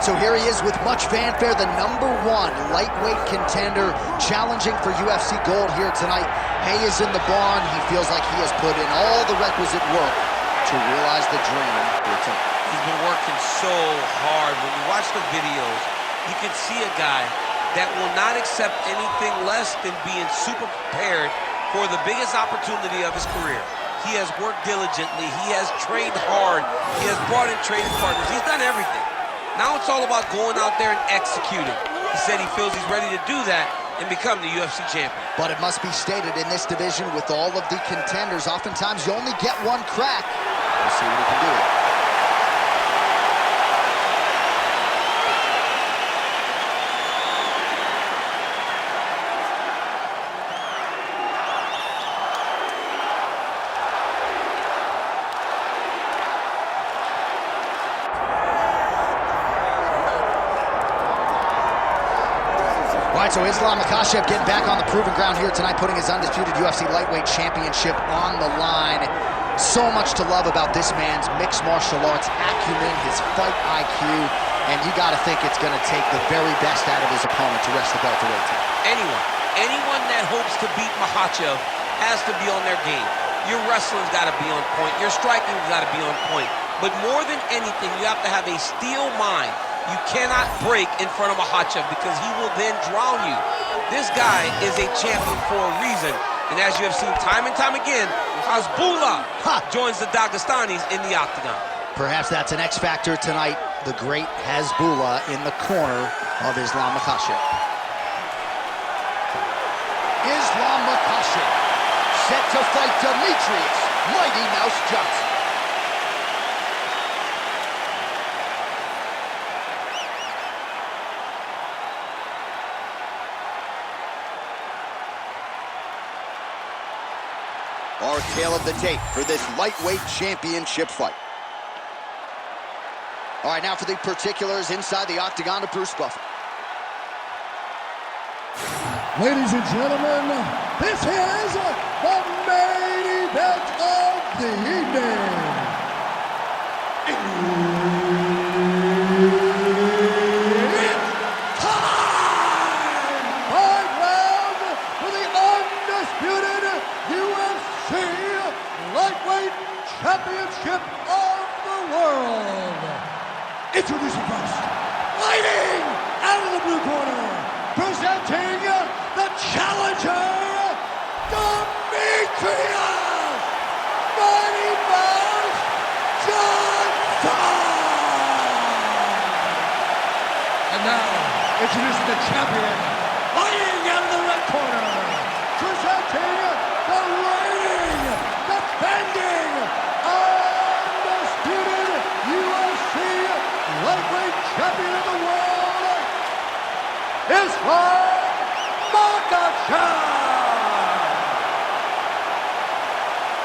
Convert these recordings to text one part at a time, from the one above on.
right, so here he is with much fanfare, the #1 lightweight contender challenging for UFC gold here tonight. Hay is in the barn. He feels like he has put in all the requisite work to realize the dream here tonight. He's been working so hard. When you watch the videos, you can see a guy that will not accept anything less than being super prepared for the biggest opportunity of his career. He has worked diligently. He has trained hard. He has brought in training partners. He's done everything. Now it's all about going out there and executing. He said he feels he's ready to do that and become the UFC champion. But it must be stated, in this division with all of the contenders, oftentimes you only get one crack. We'll see what he can do. So Makhachev getting back on the proving ground here tonight, putting his undisputed UFC lightweight championship on the line. So much to love about this man's mixed martial arts acumen, his fight IQ, and you got to think it's going to take the very best out of his opponent to wrest the belt away to him. Anyone that hopes to beat Makhachev has to be on their game. Your wrestling's got to be on point. Your striking's got to be on point. But more than anything, you have to have a steel mind. You cannot break in front of Makhachev because he will then drown you. This guy is a champion for a reason. And as you have seen time and time again, Hasbullah joins the Dagestanis in the octagon. Perhaps that's an X factor tonight. The great Hasbullah in the corner of Islam Makhachev. Islam Makhachev set to fight Demetrious Mighty Mouse Johnson. Our tale of the tape for this lightweight championship fight. All right, now for the particulars inside the octagon of Bruce Buffer. Ladies and gentlemen, this is the main event of the evening. It's time! 5 rounds for the undisputed UFC Lightweight Championship of the world. Introducing first, fighting out of the blue corner, presenting the challenger, Demetrious Mighty Mouse Johnson. And now, introducing the champion, fighting out of the red corner, presenting the reigning, defending, undisputed UFC lightweight champion of the world, Islam Makhachev.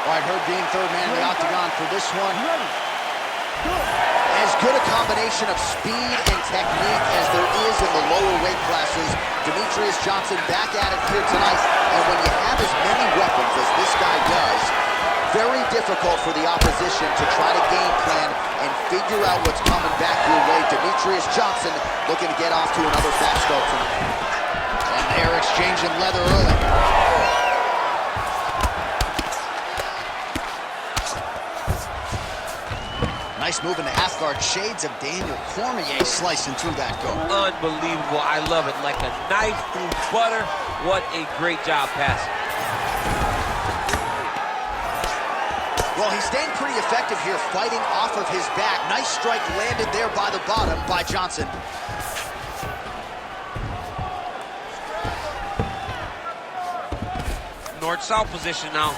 All right, Herb Dean, third man in the octagon for this one. As good a combination of speed and technique as there is in the lower weight classes, Demetrious Johnson back at it here tonight. And when you have as many weapons as this guy does, very difficult for the opposition to try to game plan and figure out what's coming back your way. Demetrious Johnson looking to get off to another fast start tonight. And they're exchanging leather early. Nice move in the half guard. Shades of Daniel Cormier slicing through that go. Unbelievable. I love it. Like a knife through butter. What a great job passing. Well, he's staying pretty effective here, fighting off of his back. Nice strike landed there by the bottom by Johnson. North-south position now.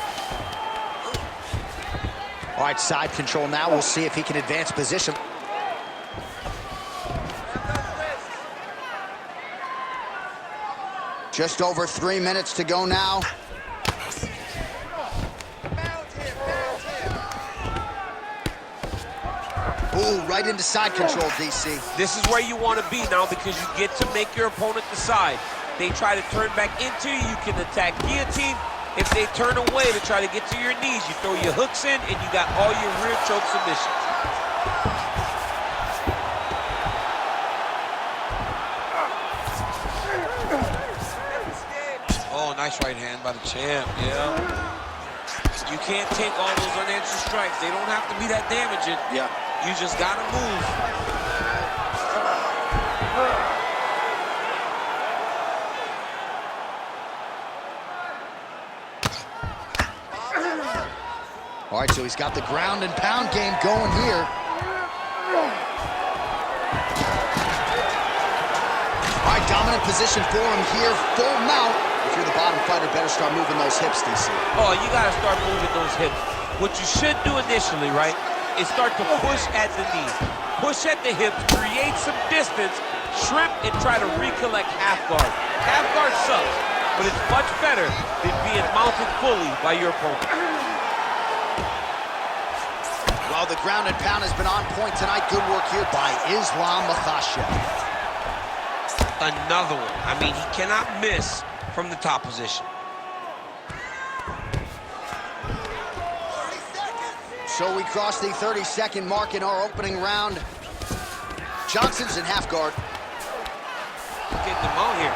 All right, side control now. We'll see if he can advance position. Just over 3 minutes to go now. Ooh, right into side control, DC. This is where you want to be now because you get to make your opponent decide. They try to turn back into you, you can attack guillotine. If they turn away to try to get to your knees, you throw your hooks in and you got all your rear choke submissions. Oh, nice right hand by the champ, yeah. You can't take all those unanswered strikes. They don't have to be that damaging. Yeah. You just gotta move. All right, so he's got the ground and pound game going here. All right, dominant position for him here, full mount. If you're the bottom fighter, better start moving those hips, DC. Oh, you gotta start moving those hips. What you should do initially, right, is start to push at the knee. Push at the hips, create some distance, shrimp, and try to recollect half guard. Half guard sucks, but it's much better than being mounted fully by your opponent. Well, the ground and pound has been on point tonight. Good work here by Islam Makhachev. Another one. I mean, he cannot miss from the top position. So we cross the 30-second mark in our opening round. Johnson's in half guard. Getting them out here.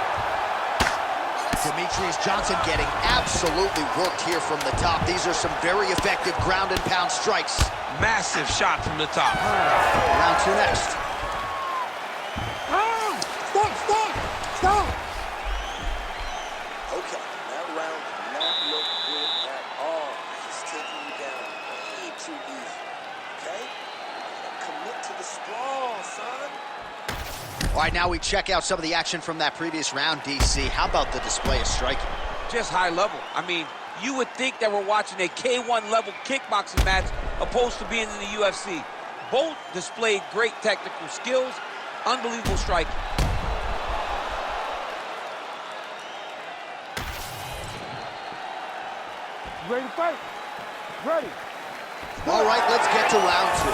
Demetrious Johnson getting absolutely worked here from the top. These are some very effective ground and pound strikes. Massive shot from the top. Round two next. Stop! Okay, that round did not look good at all. He's taking you down way too easy. Okay? Commit to the sprawl, son. All right, now we check out some of the action from that previous round, DC. How about the display of striking? Just high level. I mean, you would think that we're watching a K1 level kickboxing match opposed to being in the UFC. Both displayed great technical skills, unbelievable striking. Ready to fight? Ready. All right, let's get to round two.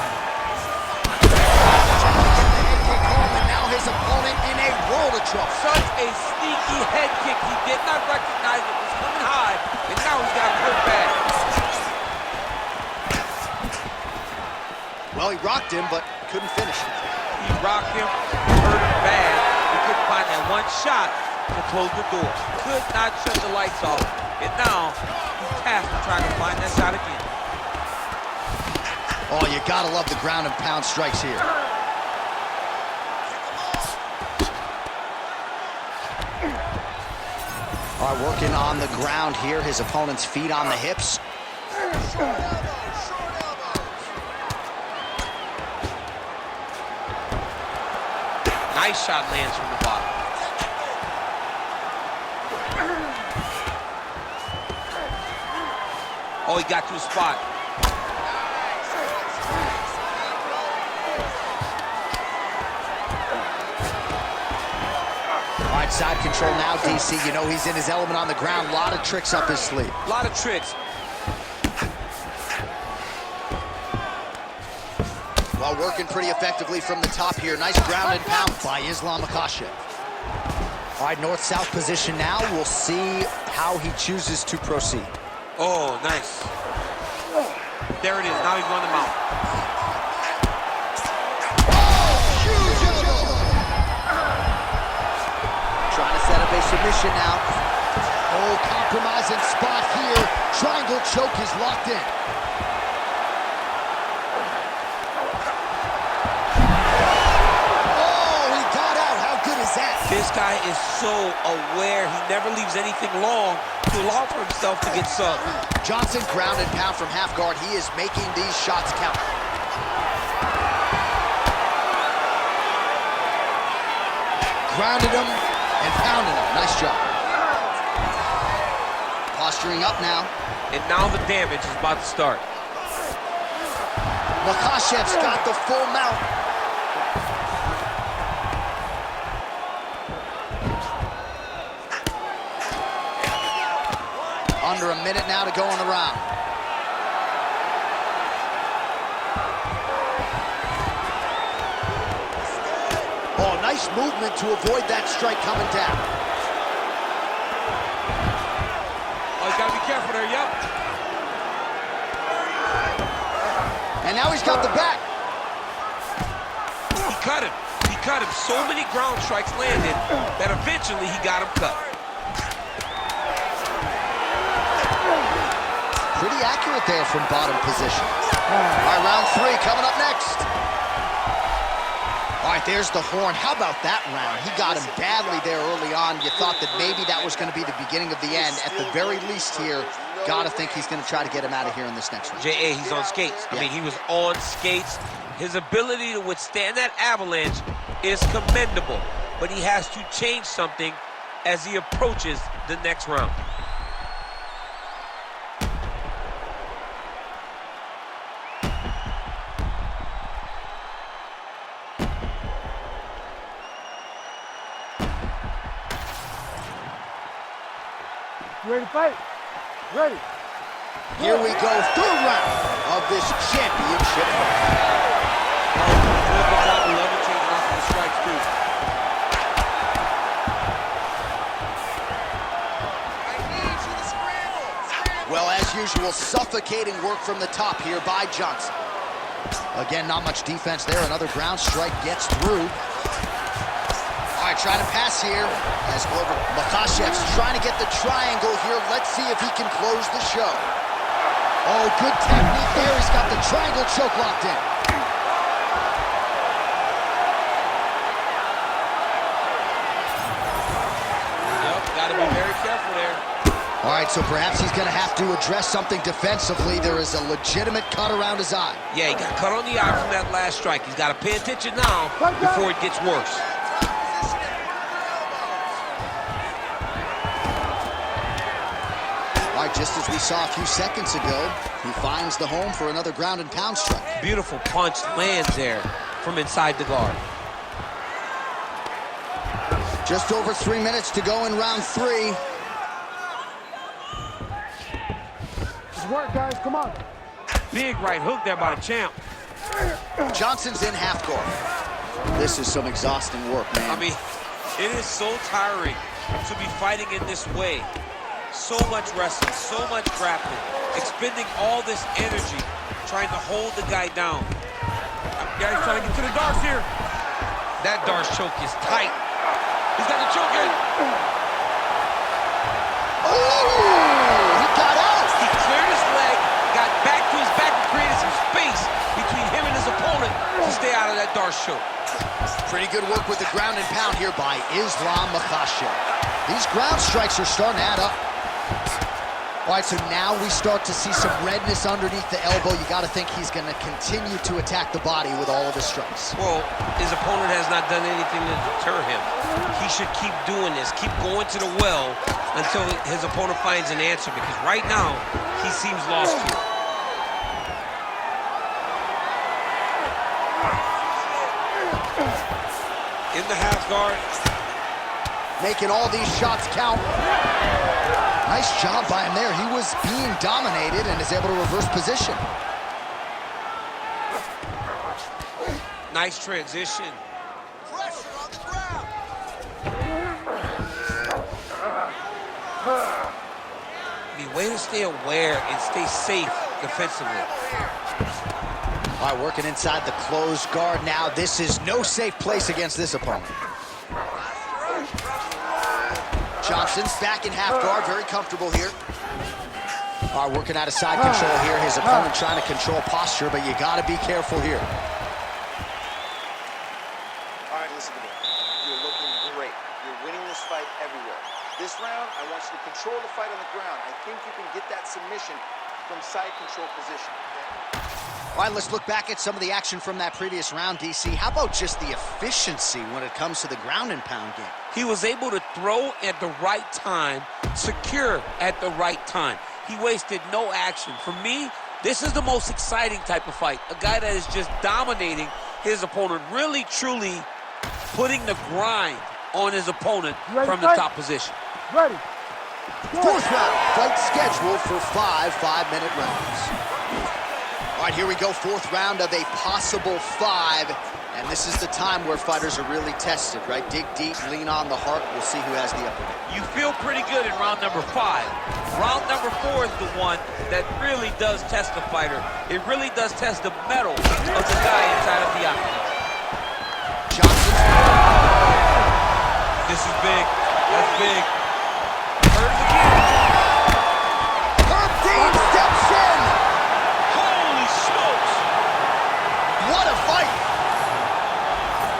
Head kick home, and now his opponent in a world of trouble. Such a sneaky head kick. He did not recognize it was coming high, and now he's got him hurt bad. Well, he rocked him, but couldn't finish it. He rocked him, hurt him bad. He couldn't find that one shot to close the door. Could not shut the lights off. And now he's tasked with trying to find that shot again. Oh, you gotta love the ground and pound strikes here. All right, working on the ground here. His opponent's feet on the hips. Nice shot lands from the bottom. Oh, he got to a spot. All right, side control now, DC. You know he's in his element on the ground. A lot of tricks up his sleeve. A lot of tricks. Well, working pretty effectively from the top here. Nice ground and pound by Islam Makhachev. All right, north-south position now. We'll see how he chooses to proceed. Oh, nice. There it is. Now he's running him out. Trying to set up a submission now. Oh, compromising spot here. Triangle choke is locked in. Oh, he got out. How good is that? This guy is so aware. He never leaves anything long to allow for himself to get subbed. Johnson ground and pound from half guard. He is making these shots count. Grounded him and pounded him. Nice job. Posturing up now. And now the damage is about to start. Makhachev's got the full mount. Under a minute now to go in the round. Oh, nice movement to avoid that strike coming down. Oh, you gotta be careful there, yep. And now he's got the back. He cut him. He cut him. So many ground strikes landed that eventually he got him cut. Pretty accurate there from bottom position. All right, round 3 coming up next. All right, there's the horn. How about that round? He got him badly there early on. You thought that maybe that was going to be the beginning of the end. At the very least here, got to think he's going to try to get him out of here in this next round. J.A., he's on skates. I mean, he was on skates. His ability to withstand that avalanche is commendable, but he has to change something as he approaches the next round. You ready to fight? Ready. Here we go, 3rd round of this championship fight. Well, as usual, suffocating work from the top here by Johnson. Again, not much defense there. Another ground strike gets through. All right, trying to pass here as Glover. Makhachev's trying to get the triangle here. Let's see if he can close the show. Oh, good technique there. He's got the triangle choke locked in. Yep, got to be very careful there. All right, so perhaps he's going to have to address something defensively. There is a legitimate cut around his eye. Yeah, he got cut on the eye from that last strike. He's got to pay attention now before it gets worse. All right, just as we saw a few seconds ago, he finds the home for another ground and pound strike. Beautiful punch lands there from inside the guard. Just over 3 minutes to go in round 3. Good work, guys. Come on. Big right hook there by the champ. Johnson's in half guard. This is some exhausting work, man. I mean, it is so tiring to be fighting in this way. So much wrestling, so much grappling, expending all this energy trying to hold the guy down. Guys trying to get to the darts here. That darts choke is tight. He's got the choke in. Oh, he got out. He cleared his leg, got back to his back and created some space between him and his opponent to stay out of that darts choke. Pretty good work with the ground and pound here by Islam Makhachev. These ground strikes are starting to add up. All right, so now we start to see some redness underneath the elbow. You got to think he's going to continue to attack the body with all of his strikes. Well, his opponent has not done anything to deter him. He should keep doing this, keep going to the well until his opponent finds an answer, because right now, he seems lost here. In the half guard. Making all these shots count. Nice job by him there. He was being dominated and is able to reverse position. Nice transition. Pressure on the ground. The way to stay aware and stay safe defensively. All right, working inside the closed guard now. This is no safe place against this opponent. Johnson's back in half guard, very comfortable here. All right, working out of side control here. His opponent trying to control posture, but you got to be careful here. All right, listen to me. You're looking great. You're winning this fight everywhere. This round, I want you to control the fight on the ground. I think you can get that submission from side control position. All right, let's look back at some of the action from that previous round, DC. How about just the efficiency when it comes to the ground and pound game? He was able to throw at the right time, secure at the right time. He wasted no action. For me, this is the most exciting type of fight. A guy that is just dominating his opponent, really, truly putting the grind on his opponent from the top position. Ready. Fourth round, fight scheduled for 5 5-minute rounds. All right, here we go, fourth round of a possible 5. And this is the time where fighters are really tested, right? Dig deep, lean on the heart. We'll see who has the upper hand. You feel pretty good in round number 5. Round number 4 is the one that really does test the fighter. It really does test the mettle of the guy inside of the octagon. Johnson's this is big. That's big. Hurt it again. Herb Dean steps in. Holy smokes. What a fight.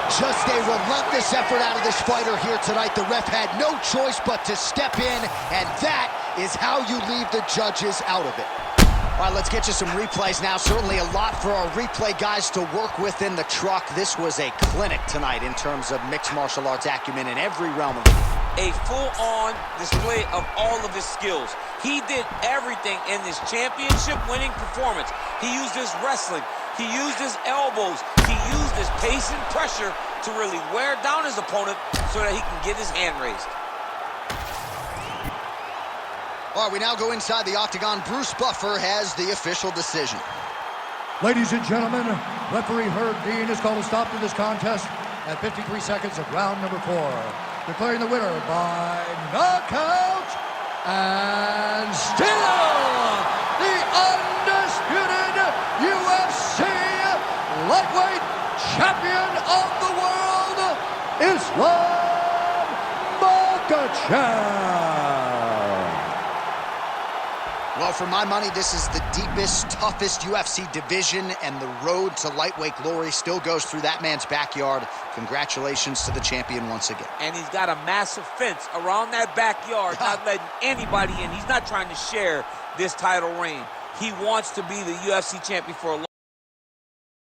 Just a relentless effort out of this fighter here tonight. The ref had no choice but to step in, and that is how you leave the judges out of it. All right, let's get you some replays now. Certainly a lot for our replay guys to work with in the truck. This was a clinic tonight in terms of mixed martial arts acumen in every realm of it. A full-on display of all of his skills. He did everything in this championship-winning performance. He used his wrestling. He used his elbows. He used his pace and pressure to really wear down his opponent so that he can get his hand raised. All right, we now go inside the octagon. Bruce Buffer has the official decision. Ladies and gentlemen, referee Herb Dean has called a stop to this contest at 53 seconds of round number 4, declaring the winner by knockout and still the undisputed UFC lightweight champion of the world, Islam Makhachev. Well, for my money, this is the deepest, toughest UFC division, and the road to lightweight glory still goes through that man's backyard. Congratulations to the champion once again. And he's got a massive fence around that backyard, not letting anybody in. He's not trying to share this title reign. He wants to be the UFC champion for a long